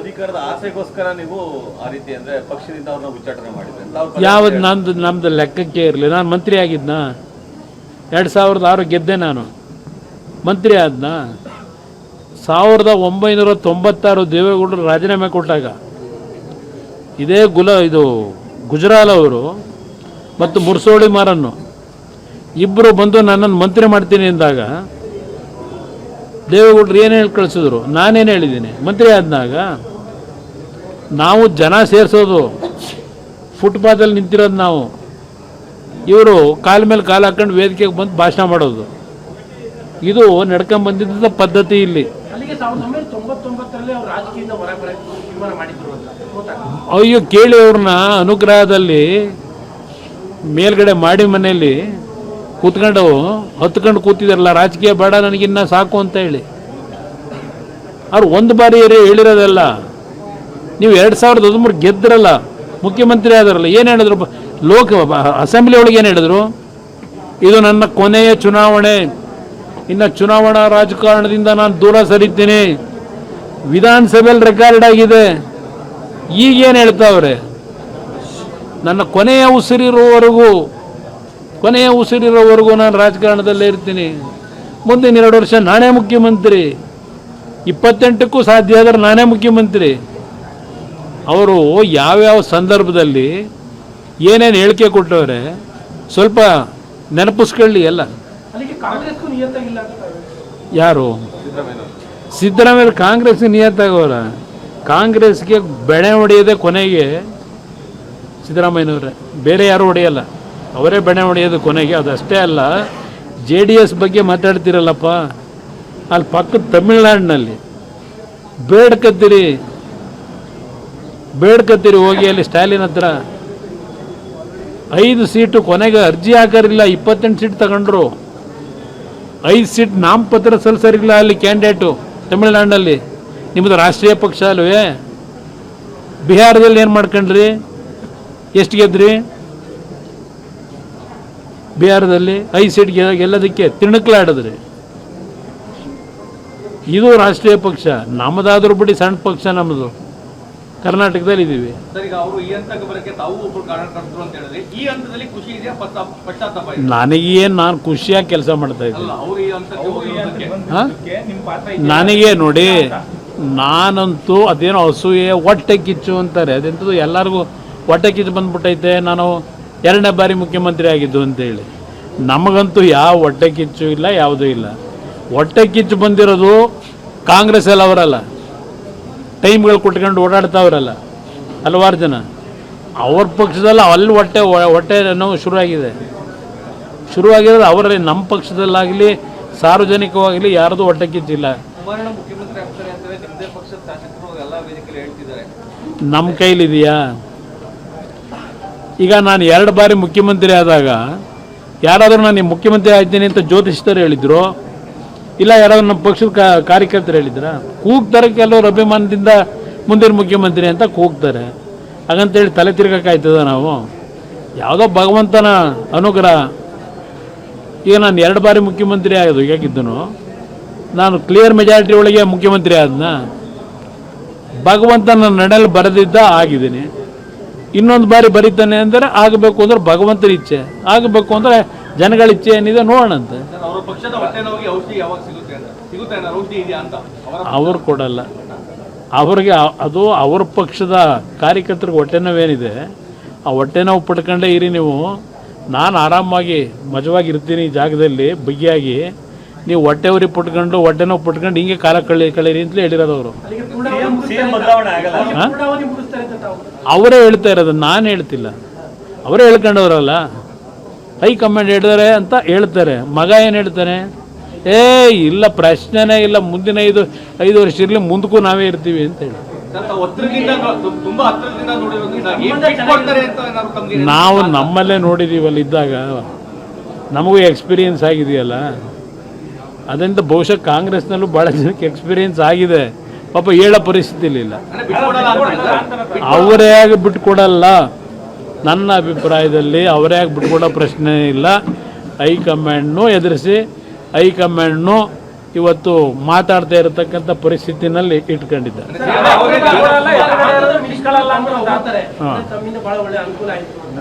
ಅಧಿಕಾರದ ಆಸೆಗೋಸ್ಕರ ನೀವು ಆ ರೀತಿ ಅಂದ್ರೆ ಪಕ್ಷದಿಂದ ಅವ್ರನ್ನ ಉಚ್ಚಾಟನೆ ಮಾಡಿದ್ರೆ ಯಾವ್ದು ನಮ್ದು ಲೆಕ್ಕಕ್ಕೆ ಇರಲಿ. ನಾನು ಮಂತ್ರಿ ಆಗಿದ್ನಾ? 2006 ಗೆದ್ದೆ, ನಾನು ಮಂತ್ರಿ ಆದ್ನ. 1996 ದೇವೇಗೌಡರು ರಾಜೀನಾಮೆ ಕೊಟ್ಟಾಗ ಇದೇ ಗುಜರಾಲ್ ಅವರು ಮತ್ತು ಮುರ್ಸೋಳಿ ಮಾರನ್ನು ಇಬ್ಬರು ಬಂದು ನನ್ನನ್ನು ಮಂತ್ರಿ ಮಾಡ್ತೀನಿ ಅಂದಾಗ ದೇವೇಗೌಡರು ಏನು ಹೇಳಿ ಕಳಿಸಿದ್ರು? ನಾನೇನು ಹೇಳಿದ್ದೀನಿ? ಮಂತ್ರಿ ಆದ್ನಾಗ ನಾವು ಜನ ಸೇರಿಸೋದು, ಫುಟ್ಪಾತಲ್ಲಿ ನಿಂತಿರೋದು ನಾವು, ಇವರು ಕಾಲ ಮೇಲೆ ಕಾಲು ಹಾಕೊಂಡು ವೇದಿಕೆಗೆ ಬಂದು ಭಾಷಣ ಮಾಡೋದು, ಇದು ನಡ್ಕೊಂಬಂದಿದ್ದ ಪದ್ಧತಿ ಇಲ್ಲಿ. ಅಯ್ಯೋ ಕೇಳಿ, ಅವ್ರನ್ನ ಅನುಗ್ರಹದಲ್ಲಿ ಮೇಲ್ಗಡೆ ಮಾಡಿ ಮನೆಯಲ್ಲಿ ಕೂತ್ಕೊಂಡು ಹತ್ಕೊಂಡು ಕೂತಿದಾರಲ್ಲ, ರಾಜಕೀಯ ಬೇಡ ನನಗಿನ್ನ ಸಾಕು ಅಂತ ಹೇಳಿ. ಅವ್ರು ಒಂದು ಬಾರಿ ಹೇಳಿರೋದಲ್ಲ. ನೀವು 2013 ಗೆದ್ರಲ್ಲ, ಮುಖ್ಯಮಂತ್ರಿ ಆದಾರಲ್ಲ, ಏನು ಹೇಳಿದ್ರು? ಅಸೆಂಬ್ಲಿ ಒಳಗೆ ಏನು ಹೇಳಿದ್ರು? ಇದು ನನ್ನ ಕೊನೆಯ ಚುನಾವಣೆ, ಇನ್ನು ಚುನಾವಣಾ ರಾಜಕಾರಣದಿಂದ ನಾನು ದೂರ ಸರಿತೀನಿ, ವಿಧಾನಸಭೆಯಲ್ಲಿ ರೆಕಾರ್ಡ್ ಆಗಿದೆ. ಈಗೇನು ಹೇಳ್ತಾವ್ರೆ? ನನ್ನ ಕೊನೆಯ ಉಸಿರಿರೋವರೆಗೂ ನಾನು ರಾಜಕಾರಣದಲ್ಲೇ ಇರ್ತೀನಿ, ಮುಂದಿನ 2 ವರ್ಷ ನಾನೇ ಮುಖ್ಯಮಂತ್ರಿ, 28ಕ್ಕೂ ಸಾಧ್ಯ ಆದರೆ ನಾನೇ ಮುಖ್ಯಮಂತ್ರಿ. ಅವರು ಯಾವ್ಯಾವ ಸಂದರ್ಭದಲ್ಲಿ ಏನೇನು ಹೇಳಿಕೆ ಕೊಟ್ಟವ್ರೆ ಸ್ವಲ್ಪ ನೆನಪಿಸ್ಕೊಳ್ಳಿ ಎಲ್ಲ. ಯಾರು? ಸಿದ್ದರಾಮಯ್ಯ ಕಾಂಗ್ರೆಸ್ಗೆ ನಿಯತ್ತಾಗವರ? ಕಾಂಗ್ರೆಸ್ಗೆ ಬೆಳೆ ಹೊಡೆಯೋದೇ ಕೊನೆಗೆ ಸಿದ್ದರಾಮಯ್ಯನವರೇ, ಬೇರೆ ಯಾರು ಹೊಡೆಯಲ್ಲ, ಅವರೇ ಬೆಳೆ ಹೊಡೆಯೋದು ಕೊನೆಗೆ. ಅದಷ್ಟೇ ಅಲ್ಲ, JDS ಬಗ್ಗೆ ಮಾತಾಡ್ತಿರಲ್ಲಪ್ಪ, ಅಲ್ಲಿ ಪಕ್ಕದ ತಮಿಳ್ನಾಡಿನಲ್ಲಿ ಬೇಡ್ಕತ್ತೀರಿ ಹೋಗಿ ಅಲ್ಲಿ ಸ್ಟಾಲಿನ್ ಹತ್ರ 5 ಸೀಟು ಕೊನೆಗೆ ಅರ್ಜಿ ಹಾಕರಿಲ್ಲ, 28 ಸೀಟ್ ತಗೊಂಡ್ರು. 5 ಸೀಟ್ ನಾಮಪತ್ರ ಸಲ್ಲಿಸರಿಲ್ಲ ಅಲ್ಲಿ ಕ್ಯಾಂಡಿಡೇಟು ತಮಿಳ್ನಾಡಿನಲ್ಲಿ. ನಿಮ್ಮದು ರಾಷ್ಟ್ರೀಯ ಪಕ್ಷ ಅಲ್ವೇ? ಬಿಹಾರದಲ್ಲಿ ಏನು ಮಾಡ್ಕೊಂಡ್ರಿ? ಎಷ್ಟು ಗೆದ್ರಿ ಬಿಹಾರದಲ್ಲಿ? 5 ಸೀಟ್ ಗೆಲ್ಲೋದಕ್ಕೆ ತಿಣಕ್ಲಾಡಿದ್ರಿ. ಇದು ರಾಷ್ಟ್ರೀಯ ಪಕ್ಷ. ನಮ್ಮದಾದ್ರೂ ಬಿಡಿ, ಸಣ್ಣ ಪಕ್ಷ ನಮ್ಮದು, ಕರ್ನಾಟಕದಲ್ಲಿ ಇದ್ದೀವಿ. ನನಗೇನು, ನಾನು ಖುಷಿಯಾಗಿ ಕೆಲಸ ಮಾಡ್ತಾ ಇದ್ದೀನಿ. ನನಗೆ ನೋಡಿ, ನಾನಂತೂ ಅದೇನೋ ಅಸೂಯೆ, ಹೊಟ್ಟೆ ಕಿಚ್ಚು ಅಂತಾರೆ, ಅದೆಂಥದ್ದು ಎಲ್ಲರಿಗೂ ಹೊಟ್ಟೆ ಕಿಚ್ಚು ಬಂದ್ಬಿಟ್ಟೈತೆ ನಾನು 2ನೇ ಬಾರಿ ಮುಖ್ಯಮಂತ್ರಿ ಆಗಿದ್ದು ಅಂತೇಳಿ. ನಮಗಂತೂ ಯಾವ ಹೊಟ್ಟೆ ಕಿಚ್ಚು ಇಲ್ಲ, ಯಾವುದೂ ಇಲ್ಲ. ಹೊಟ್ಟೆ ಕಿಚ್ಚು ಬಂದಿರೋದು ಕಾಂಗ್ರೆಸ್ಸಲ್ಲಿ ಅವರಲ್ಲ, ಟೈಮ್ಗಳು ಕೊಟ್ಕೊಂಡು ಓಡಾಡ್ತಾವ್ರಲ್ಲ ಹಲವಾರು ಜನ, ಅವ್ರ ಪಕ್ಷದಲ್ಲಿ ಅಲ್ಲಿ ಹೊಟ್ಟೆ ನೋವು ಶುರುವಾಗಿರೋದು ಅವರಲ್ಲಿ. ನಮ್ಮ ಪಕ್ಷದಲ್ಲಾಗಲಿ ಸಾರ್ವಜನಿಕವಾಗಲಿ ಯಾರ್ದು ಹೊಟ್ಟೆ ಕಿಚ್ಚಿಲ್ಲ. ನಮ್ಮ ಕೈಲಿದೆಯಾ? ಈಗ ನಾನು 2 ಬಾರಿ ಮುಖ್ಯಮಂತ್ರಿ ಆದಾಗ ಯಾರಾದರೂ ನಾನು ಮುಖ್ಯಮಂತ್ರಿ ಆಗ್ತೀನಿ ಅಂತ ಜ್ಯೋತಿಷ್ಯರು ಹೇಳಿದ್ರು, ಇಲ್ಲ ಯಾರಾದ್ರೂ ನಮ್ಮ ಪಕ್ಷದ ಕಾರ್ಯಕರ್ತರು ಹೇಳಿದ್ರ? ಕೂಗ್ತಾರೆ ಕೆಲವರು ಅಭಿಮಾನದಿಂದ, ಮುಂದಿನ ಮುಖ್ಯಮಂತ್ರಿ ಅಂತ ಕೂಗ್ತಾರೆ. ಹಾಗಂತೇಳಿ ತಲೆ ತಿರ್ಗಕ್ಕಾಯ್ತದ ನಾವು? ಯಾವುದೋ ಭಗವಂತನ ಅನುಗ್ರಹ. ಈಗ ನಾನು 2 ಬಾರಿ ಮುಖ್ಯಮಂತ್ರಿ ಆಗೋದು ಹೇಗಿದ್ದನು, ನಾನು ಕ್ಲಿಯರ್ ಮೆಜಾರಿಟಿ ಒಳಗೆ ಮುಖ್ಯಮಂತ್ರಿ ಆದ್ನ. ಭಗವಂತನ ನಡೆಯಲ್ಲಿ ಬರೆದಿದ್ದ ಆಗಿದ್ದೀನಿ. ಇನ್ನೊಂದು ಬಾರಿ ಬರೀತಾನೆ ಅಂದರೆ ಆಗಬೇಕು ಅಂದ್ರೆ ಭಗವಂತನ ಇಚ್ಛೆ, ಆಗಬೇಕು ಅಂದರೆ ಜನಗಳ ಇಚ್ಛೆ ಏನಿದೆ ನೋಡೋಣಂತೆ. ಅವ್ರು ಕೊಡಲ್ಲ, ಅವ್ರಿಗೆ ಅದು ಅವ್ರ ಪಕ್ಷದ ಕಾರ್ಯಕರ್ತರಿಗೆ ಹೊಟ್ಟೆ ನೋವೇನಿದೆ ಆ ಹೊಟ್ಟೆ ನೋವು ಪಡ್ಕೊಂಡೇ ಇರಿ ನೀವು. ನಾನು ಆರಾಮಾಗಿ ಮಜವಾಗಿ ಇರ್ತೀನಿ ಈ ಜಾಗದಲ್ಲಿ ಬಿಗಿಯಾಗಿ. ನೀವು ಹೊಟ್ಟೆ ಉರಿ ಪಟ್ಕೊಂಡು ಹೊಟ್ಟೆ ನೋವು ಪಟ್ಕೊಂಡು ಹಿಂಗೆ ಕಾಲ ಕಳೀರಿ ಅಂತಲೇ ಹೇಳಿರೋದು ಅವರು. ಅವರೇ ಹೇಳ್ತಾ ಇರೋದು, ನಾನು ಹೇಳ್ತಿಲ್ಲ. ಅವರೇ ಹೇಳ್ಕೊಂಡವ್ರಲ್ಲ, ಹೈಕಮಾಂಡ್ ಹೇಳಿದಾರೆ ಅಂತ ಹೇಳ್ತಾರೆ. ಮಗ ಏನು ಹೇಳ್ತಾನೆ? ಇಲ್ಲ ಪ್ರಶ್ನೆನೇ ಇಲ್ಲ, ಮುಂದಿನ 5 ವರ್ಷ ಇರಲಿ, ಮುಂದಕ್ಕೂ ನಾವೇ ಇರ್ತೀವಿ ಅಂತ ಹೇಳಿ. ನಾವು ನಮ್ಮಲ್ಲೇ ನೋಡಿದೀವಲ್ಲ, ಇದ್ದಾಗ ನಮಗೂ ಎಕ್ಸ್ಪೀರಿಯನ್ಸ್ ಆಗಿದೆಯಲ್ಲ. ಅದರಿಂದ ಬಹುಶಃ ಕಾಂಗ್ರೆಸ್ನಲ್ಲೂ ಭಾಳ ಜನಕ್ಕೆ ಎಕ್ಸ್ಪೀರಿಯನ್ಸ್ ಆಗಿದೆ. ಪಾಪ ಹೇಳೋ ಪರಿಸ್ಥಿತಿಲಿ ಇಲ್ಲ. ಅವರೇ ಆಗಿ ಬಿಟ್ಕೊಡಲ್ಲ, ನನ್ನ ಅಭಿಪ್ರಾಯದಲ್ಲಿ ಅವರೇ ಆಗಿ ಬಿಟ್ಕೊಡೋ ಪ್ರಶ್ನೆ ಇಲ್ಲ. ಹೈಕಮಾಂಡ್ನು ಎದುರಿಸಿ, ಹೈಕಮಾಂಡ್ನು ಇವತ್ತು ಮಾತಾಡ್ತಾ ಇರತಕ್ಕಂಥ ಪರಿಸ್ಥಿತಿನಲ್ಲಿ ಇಟ್ಕೊಂಡಿದ್ದಾರೆ. ಮಿನಿಸ್ಟ್ರುಗಳೆಲ್ಲ ಎದುರುಗಡೆ ಇರೋದು ಮಿನಿಸ್ಟ್ರುಗಳಲ್ಲ ಅಂತ ಹೋಗ್ತಾರೆ. ಹಾಂ ತಮ್ಮಿಂದ ಬಹಳ ಒಳ್ಳೆ ಅನುಕೂಲ ಆಯಿತು ಅಂತ.